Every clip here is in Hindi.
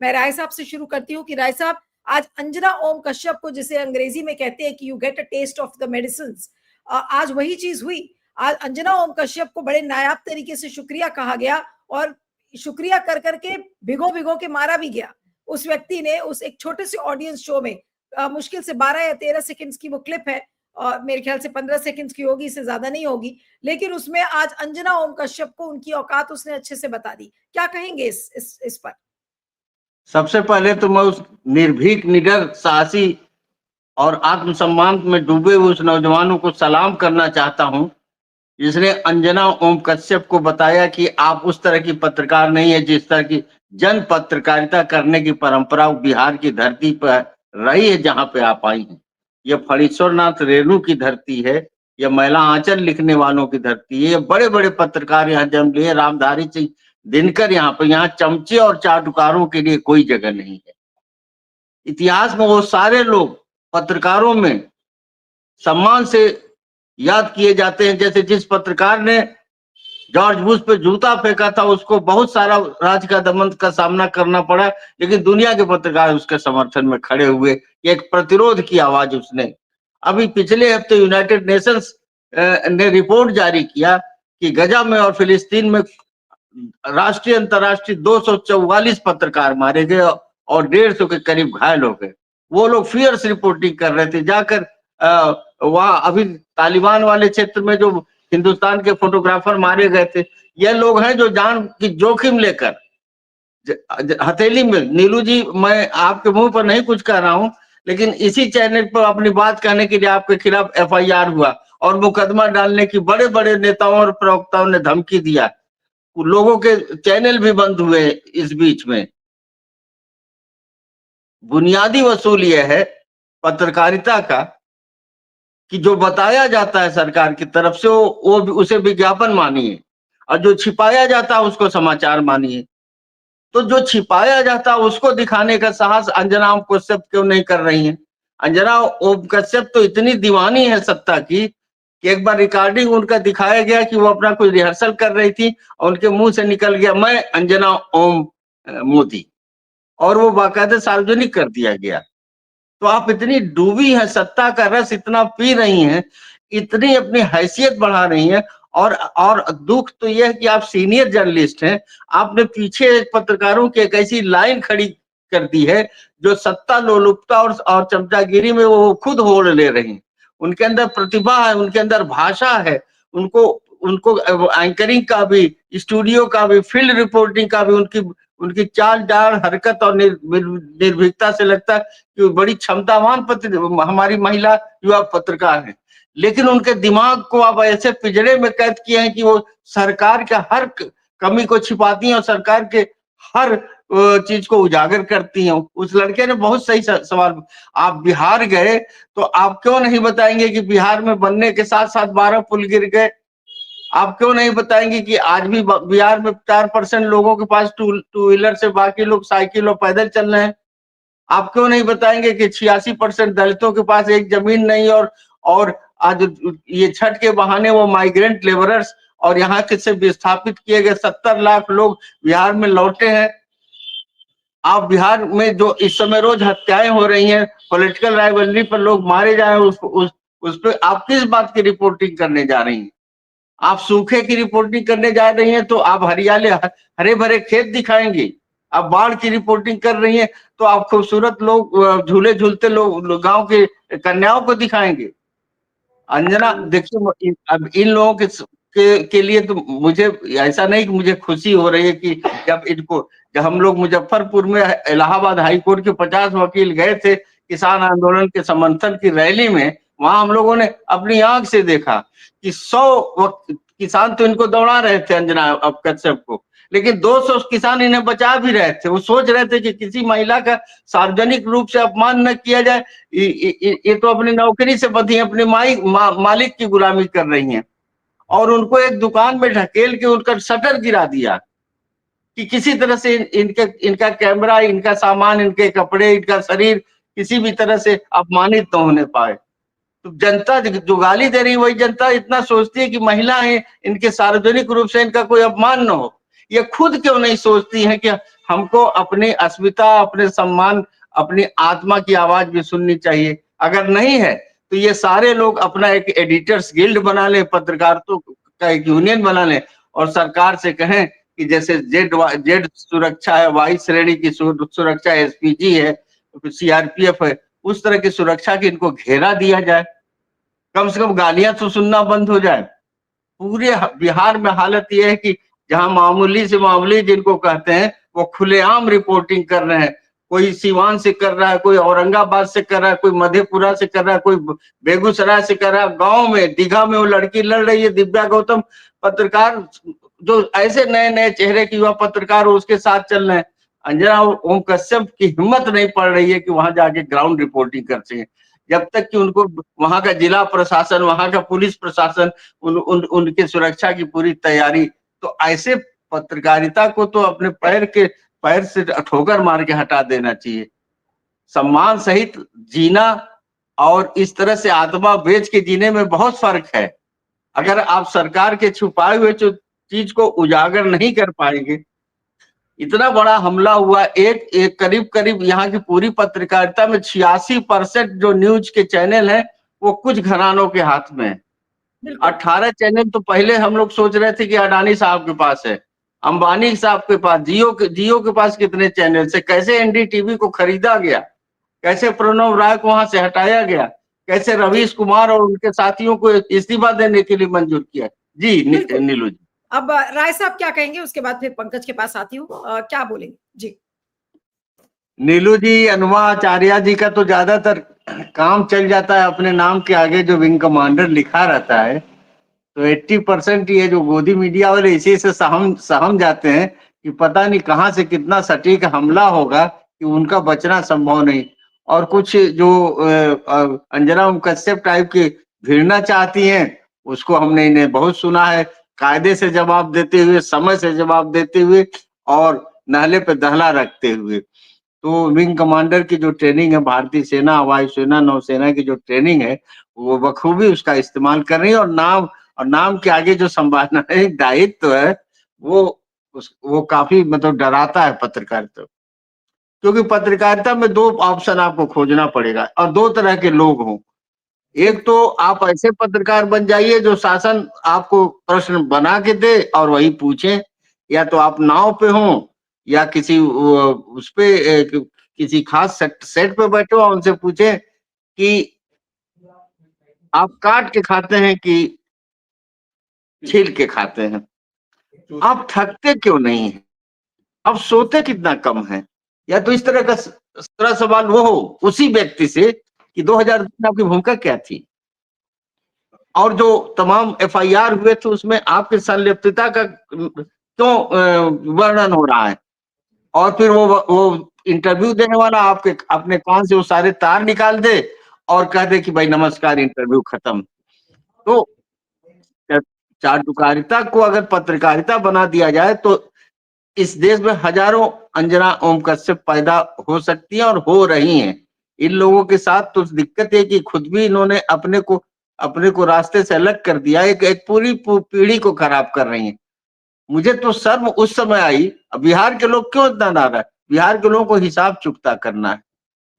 मैं राय साहब से शुरू करती हूँ कि राय साहब, आज अंजना ओम कश्यप को, जिसे अंग्रेजी में कहते हैं कि you get a taste of the medicine, आज वही चीज हुई। आज अंजना ओम कश्यप को बड़े नायाब तरीके से शुक्रिया कहा गया और शुक्रिया कर करके भिगो भिगो के मारा भी गया। उस व्यक्ति ने उस एक छोटे से ऑडियंस शो में, मुश्किल से 12 या 13 सेकंड्स की वो क्लिप है, और मेरे ख्याल से 15 सेकंड्स की होगी, इससे ज्यादा नहीं होगी, लेकिन उसमें आज अंजना ओम कश्यप को उनकी औकात उसने अच्छे से बता दी। क्या कहेंगे इस पर? सबसे पहले तो मैं उस निर्भीक, निडर, साहसी और आत्मसम्मान में डूबे हुए उस नौजवानों को सलाम करना चाहता हूं, जिसने अंजना ओम कश्यप को बताया कि आप उस तरह की पत्रकार नहीं है जिस तरह की जन पत्रकारिता करने की परंपरा बिहार की धरती पर रही है, जहां पे आप आई हैं। यह फणीश्वर नाथ रेणु की धरती है, यह महिला आंचल लिखने वालों की धरती है, ये बड़े बड़े पत्रकार यहाँ जन्म लिए, रामधारी सिंह दिनकर यहाँ पे, यहाँ चमचे और चाटुकारों के लिए कोई जगह नहीं है। इतिहास में वो सारे लोग पत्रकारों में सम्मान से याद किए जाते हैं। जैसे जिस पत्रकार ने जॉर्ज बुश पे जूता फेंका था, उसको बहुत सारा राज का दमन का सामना करना पड़ा, लेकिन दुनिया के पत्रकार उसके समर्थन में खड़े हुए। एक प्रतिरोध की आवाज उसने। अभी पिछले हफ्ते यूनाइटेड नेशंस ने रिपोर्ट जारी किया कि गजा में और फिलिस्तीन में राष्ट्रीय अंतर्राष्ट्रीय 244 पत्रकार मारे गए और 150 के करीब घायल हो गए। वो लोग फियर्स रिपोर्टिंग कर रहे थे जाकर। वहां अभी तालिबान वाले क्षेत्र में जो हिंदुस्तान के फोटोग्राफर मारे गए थे, ये लोग हैं जो जान की जोखिम लेकर हथेली में। नीलू जी, मैं आपके मुंह पर नहीं कुछ कह रहा हूं, लेकिन इसी चैनल पर अपनी बात कहने के लिए आपके खिलाफ FIR हुआ और मुकदमा डालने की बड़े बड़े नेताओं और प्रवक्ताओं ने धमकी दिया। लोगों के चैनल भी बंद हुए इस बीच में। बुनियादी वसूल यह है पत्रकारिता का कि जो बताया जाता है सरकार की तरफ से वो उसे विज्ञापन मानिए, और जो छिपाया जाता है उसको समाचार मानिए। तो जो छिपाया जाता है उसको दिखाने का साहस अंजना ओम कश्यप क्यों नहीं कर रही है? अंजना ओम कश्यप तो इतनी दीवानी है सत्ता की कि एक बार रिकॉर्डिंग उनका दिखाया गया कि वो अपना कोई रिहर्सल कर रही थी और उनके मुंह से निकल गया, मैं अंजना ओम मोदी, और वो बाकायदे सार्वजनिक कर दिया गया। तो आप इतनी डूबी हैं, सत्ता का रस इतना पी रही हैं, इतनी अपनी हैसियत बढ़ा रही हैं, और दुख तो यह है कि आप सीनियर जर्नलिस्ट हैं। आपने पीछे पत्रकारों की एक ऐसी लाइन खड़ी कर दी है जो सत्ता लोलुपता और चमचागिरी में वो खुद होड़ ले रही हैं। उनके अंदर प्रतिभा है, उनके अंदर भाषा है, उनको उनको एंकरिंग का भी, स्टूडियो का भी, फील्ड रिपोर्टिंग का भी, उनकी उनकी चाल डाल, हरकत और निर्भीकता से लगता है कि बड़ी क्षमतावान हमारी महिला युवा पत्रकार है। लेकिन उनके दिमाग को आप ऐसे पिंजरे में कैद किए हैं कि वो सरकार के हर कमी को छिपाती हैं और सरकार के हर चीज को उजागर करती हैं। उस लड़के ने बहुत सही सवाल, आप बिहार गए तो आप क्यों नहीं बताएंगे कि बिहार में बनने के साथ साथ 12 पुल गिर गए? आप क्यों नहीं बताएंगे कि आज भी बिहार में 4% लोगों के पास टू व्हीलर से, बाकी लोग साइकिल और पैदल चल रहे हैं? आप क्यों नहीं बताएंगे कि 86% दलितों के पास एक जमीन नहीं, और आज ये छठ के बहाने वो माइग्रेंट लेबरर्स और यहाँ के से विस्थापित किए गए 70 लाख लोग बिहार में लौटे हैं। आप बिहार में जो इस समय रोज हत्याएं हो रही हैं, पॉलिटिकल राइवलरी पर लोग मारे जा रहे हैं, उस पर आप किस बात की रिपोर्टिंग करने जा रही हैं? आप सूखे की रिपोर्टिंग करने जा रही हैं तो आप हरियाले हरे भरे खेत दिखाएंगे। आप बाढ़ की रिपोर्टिंग कर रही हैं तो आप खूबसूरत लोग, झूले झूलते लोग गांव के कन्याओं को दिखाएंगे। अंजना, देखिए, अब इन लोगों के लिए तो मुझे ऐसा नहीं कि मुझे खुशी हो रही है कि जब हम लोग मुजफ्फरपुर में इलाहाबाद हाई कोर्ट के 50 वकील गए थे किसान आंदोलन के समर्थन की रैली में, वहां हम लोगों ने अपनी आंख से देखा कि 100 किसान तो इनको दौड़ा रहे थे अंजना कश्यप को, लेकिन 200 किसान इन्हें बचा भी रहे थे। वो सोच रहे थे कि किसी महिला का सार्वजनिक रूप से अपमान न किया जाए, ये तो अपनी नौकरी से बंधी अपने मालिक की गुलामी कर रही हैं, और उनको एक दुकान में ढकेल के उनका शटर गिरा दिया कि किसी तरह से इनका कैमरा, इनका सामान, इनके कपड़े, इनका शरीर किसी भी तरह से अपमानित न होने पाए। तो जनता जो गाली दे रही है वही जनता इतना सोचती है कि महिला है, इनके सार्वजनिक रूप से इनका कोई अपमान न हो, ये खुद क्यों नहीं सोचती हैं कि हमको अपनी अस्मिता, अपने सम्मान, अपनी आत्मा की आवाज भी सुननी चाहिए? अगर नहीं है तो ये सारे लोग अपना एक एडिटर्स गिल्ड बना लें, पत्रकारिता का एक यूनियन बना लें और सरकार से कहें कि जैसे जेड सुरक्षा है, वाई श्रेणी की सुरक्षा, एसपीजी है, सीआरपीएफ है, उस तरह की सुरक्षा की इनको घेरा दिया जाए। कम से कम गालियां तो सुनना बंद हो जाए। पूरे बिहार में हालत यह है कि जहां मामूली से मामूली जिनको कहते हैं वो खुलेआम रिपोर्टिंग कर रहे हैं। कोई सीवान से कर रहा है, कोई औरंगाबाद से कर रहा है, कोई मधेपुरा से कर रहा है, कोई बेगूसराय से कर रहा है। गांव में दीघा में वो लड़की लड़ रही है, दिव्या गौतम पत्रकार, जो ऐसे नए नए चेहरे की युवा पत्रकार उसके साथ चल रहे हैं। अंजना ओम कश्यप की हिम्मत नहीं पड़ रही है कि वहां जाके ग्राउंड रिपोर्टिंग कर सके, जब तक कि उनको वहां का जिला प्रशासन, वहां का पुलिस प्रशासन, उनके सुरक्षा की पूरी तैयारी। तो ऐसे पत्रकारिता को तो अपने पैर से ठोकर मार के हटा देना चाहिए। सम्मान सहित जीना और इस तरह से आत्मा बेच के जीने में बहुत फर्क है। अगर आप सरकार के छुपाए हुए जो चीज को उजागर नहीं कर पाएंगे, इतना बड़ा हमला हुआ, एक करीब यहाँ की पूरी पत्रकारिता में 86% जो न्यूज के चैनल हैं वो कुछ घरानों के हाथ में है। 18 चैनल तो पहले हम लोग सोच रहे थे कि अडानी साहब के पास है, अंबानी साहब के पास, जियो के पास कितने चैनल से, कैसे एनडीटीवी को खरीदा गया, कैसे प्रणव राय को वहां से हटाया गया, कैसे रवीश कुमार और उनके साथियों को इस्तीफा देने के लिए मंजूर किया। जी नीलू जी। अब राय साहब क्या कहेंगे, उसके बाद फिर पंकज के पास आती हूँ, क्या बोलेंगे जी? नीलू जी, अनुमाचार्य जी का तो ज्यादातर काम चल जाता है अपने नाम के आगे जो विंग कमांडर लिखा रहता है, तो 80% ये जो गोदी मीडिया वाले इसी से सहम जाते हैं कि पता नहीं कहां से कितना सटीक हमला होगा कि उनका बचना संभव नहीं। और कुछ जो अंजना कश्यप टाइप की भिड़ना चाहती हैं, उसको हमने इन्हें बहुत सुना है, कायदे से जवाब देते हुए, समय से जवाब देते हुए और नहले पे दहला रखते हुए। तो विंग कमांडर की जो ट्रेनिंग है, भारतीय सेना, वायुसेना, नौसेना की जो ट्रेनिंग है, वो बखूबी उसका इस्तेमाल कर रही है। और नाम के आगे जो संवैधानिक दायित्व है वो काफी मतलब डराता है पत्रकारिता, क्योंकि पत्रकारिता में दो ऑप्शन आपको खोजना पड़ेगा और दो तरह के लोग हों। एक तो आप ऐसे पत्रकार बन जाइए जो शासन आपको प्रश्न बना के दे और वही पूछे, या तो आप नाव पे हों या किसी उस पे किसी खास सेट पे बैठे हो, उनसे पूछे कि आप काट के खाते हैं कि छील के खाते हैं, आप थकते क्यों नहीं हैं, आप सोते कितना कम है। या तो इस तरह का सवाल वो हो उसी व्यक्ति से कि 2002 में आपकी भूमिका क्या थी, और जो तमाम एफआईआर हुए थे उसमें आपकी संलिप्तता का क्यों वर्णन हो रहा है। और फिर वो इंटरव्यू देने वाला आपके अपने कान से वो सारे तार निकाल दे और कह दे कि भाई नमस्कार, इंटरव्यू खत्म। तो चाटुकारिता को अगर पत्रकारिता बना दिया जाए तो इस देश में हजारों अंजना ओम कश्यप पैदा हो सकती हैं और हो रही हैं। इन लोगों के साथ तो दिक्कत है कि खुद भी इन्होंने अपने को रास्ते से अलग कर दिया, एक पूरी पीढ़ी को खराब कर रही हैं। मुझे तो शर्म उस समय आई, बिहार के लोग क्यों इतना नाराज है, बिहार के लोगों को हिसाब चुकता करना है।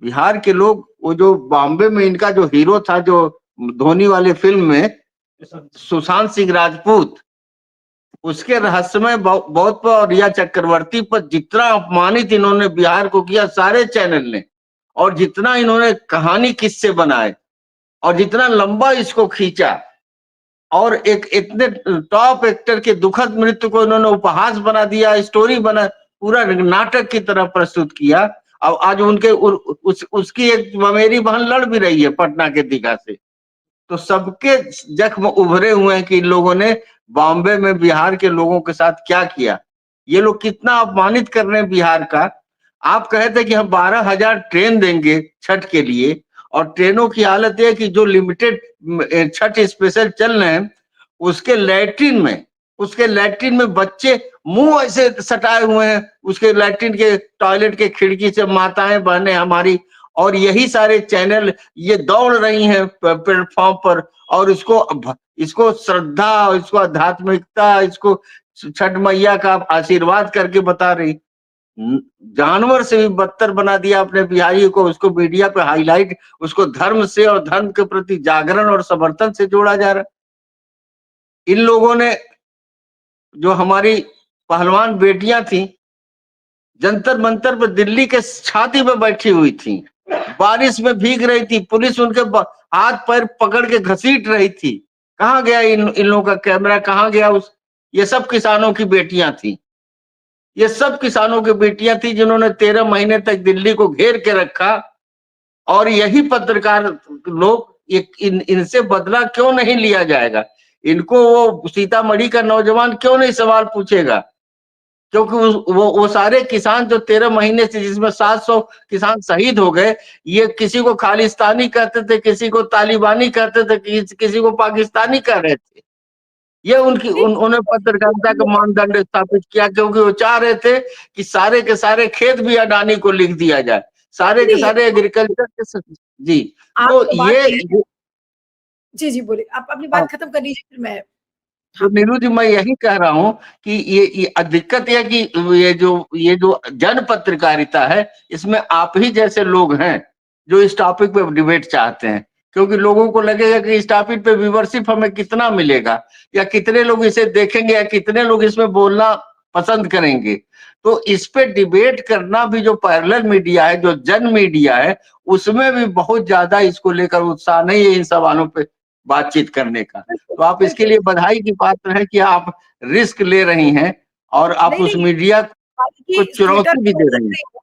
बिहार के लोग, वो जो बॉम्बे में इनका जो हीरो था, जो धोनी वाली फिल्म में सुशांत सिंह राजपूत, उसके रहस्यमय बहुत पर रिया चक्रवर्ती पर जितना अपमानित इन्होंने बिहार को किया सारे चैनल ने, और जितना इन्होंने कहानी किस्से बनाए और जितना लंबा इसको खींचा, और एक इतने टॉप एक्टर के दुखद मृत्यु को इन्होंने उपहास बना दिया, स्टोरी बना, पूरा नाटक की तरह प्रस्तुत किया। अब आज उनके उसकी एक ममेरी बहन लड़ भी रही है पटना के दीघा से। तो सबके जख्म उभरे हुए हैं कि इन लोगों ने बॉम्बे में बिहार के लोगों के साथ क्या किया, ये लोग कितना अपमानित कर रहे हैं बिहार का। आप कहे थे कि हम 12,000 ट्रेन देंगे छठ के लिए, और ट्रेनों की हालत है कि जो लिमिटेड छठ स्पेशल चल रहे हैं उसके लैट्रिन में बच्चे मुंह ऐसे सटाए हुए हैं, उसके लैट्रिन के टॉयलेट के खिड़की से माताएं बहनें हमारी, और यही सारे चैनल ये दौड़ रही हैं प्लेटफॉर्म पर, और इसको श्रद्धा, इसको आध्यात्मिकता, इसको छठ मैया का आशीर्वाद करके बता रही। जानवर से भी बदतर बना दिया अपने बिहारी को, उसको मीडिया पे हाईलाइट, उसको धर्म से और धर्म के प्रति जागरण और समर्थन से जोड़ा जा रहा है। इन लोगों ने, जो हमारी पहलवान बेटियां थी, जंतर मंतर पर दिल्ली के छाती पे बैठी हुई थी, बारिश में भीग रही थी, पुलिस उनके हाथ पैर पकड़ के घसीट रही थी। कहाँ गया इन लोगों का कैमरा, कहाँ गया ये सब किसानों की बेटियां थी। ये सब किसानों की बेटियां थी जिन्होंने 13 महीने तक दिल्ली को घेर के रखा। और यही पत्रकार लोग, इनसे बदला क्यों नहीं लिया जाएगा? इनको वो सीतामढ़ी का नौजवान क्यों नहीं सवाल पूछेगा? क्योंकि वो सारे किसान जो 13 महीने से, जिसमें 700 किसान शहीद हो गए, ये किसी को खालिस्तानी कहते थे, किसी को तालिबानी कहते थे, किसी को पाकिस्तानी कह रहे थे। ये उन्होंने पत्रकारिता का मानदंड स्थापित किया, क्योंकि वो चाह रहे थे कि सारे के सारे खेत भी अडानी को लिख दिया जाए, सारे के सारे एग्रीकल्चर के। जी, तो जी बोलिए, आप अपनी बात खत्म कर लीजिए, फिर मैं। तो नीलू जी, मैं यही कह रहा हूँ कि ये दिक्कत यह कि ये जो जन पत्रकारिता है, इसमें आप ही जैसे लोग हैं जो इस टॉपिक पे डिबेट चाहते हैं, क्योंकि लोगों को लगेगा कि इस टॉपिक पे व्यूवरशिप हमें कितना मिलेगा, या कितने लोग इसे देखेंगे, या कितने लोग इसमें बोलना पसंद करेंगे। तो इस पे डिबेट करना भी, जो पैरेलल मीडिया है, जो जन मीडिया है, उसमें भी बहुत ज्यादा इसको लेकर उत्साह नहीं है इन सवालों पे बातचीत करने का। तो आप इसके लिए बधाई की पात्र हैं कि आप रिस्क ले रही हैं और आप उस मीडिया को चुनौती भी दे रही हैं।